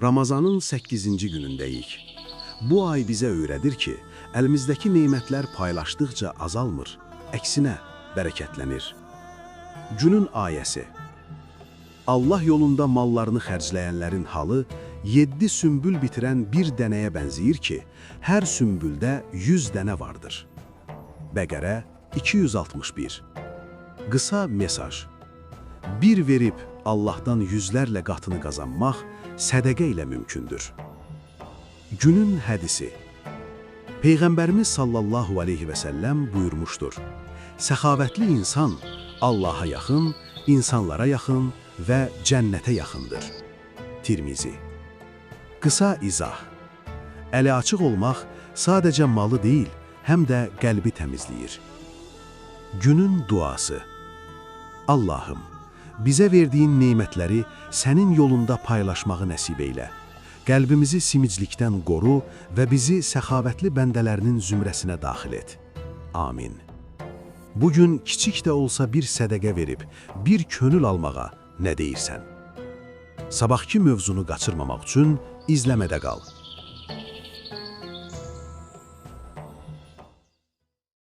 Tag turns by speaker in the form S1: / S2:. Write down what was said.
S1: Ramazanın 8-ci günündəyik. Bu ay bizə öyrədir ki, əlimizdəki nemətlər paylaşdıqca azalmır, əksinə bərəkətlənir. Günün ayəsi. Allah yolunda mallarını xərcləyənlərin halı 7 sümbül bitirən bir dənəyə bənzəyir ki, hər sümbüldə 100 dənə vardır. Bəqərə 261. Qısa mesaj. Bir verib Allahdan yüzlərlə qatını qazanmaq sədəqə ilə mümkündür. Günün hədisi. Peyğəmbərimiz sallallahu aleyhi və səlləm buyurmuşdur. Səxavətli insan Allaha yaxın, insanlara yaxın və cənnətə yaxındır. Tirmizi. Qısa izah. Əli açıq olmaq sadəcə malı deyil, həm də qəlbi təmizləyir. Günün duası. Allahım, bizə verdiyin nemətləri sənin yolunda paylaşmağı nəsib eylə. Qəlbimizi simiclikdən qoru və bizi səxavətli bəndələrinin zümrəsinə daxil et. Amin. Bugün kiçik də olsa bir sədəqə verib, bir könül almağa nə deyirsən? Sabahki mövzunu qaçırmamaq üçün izləmədə qal.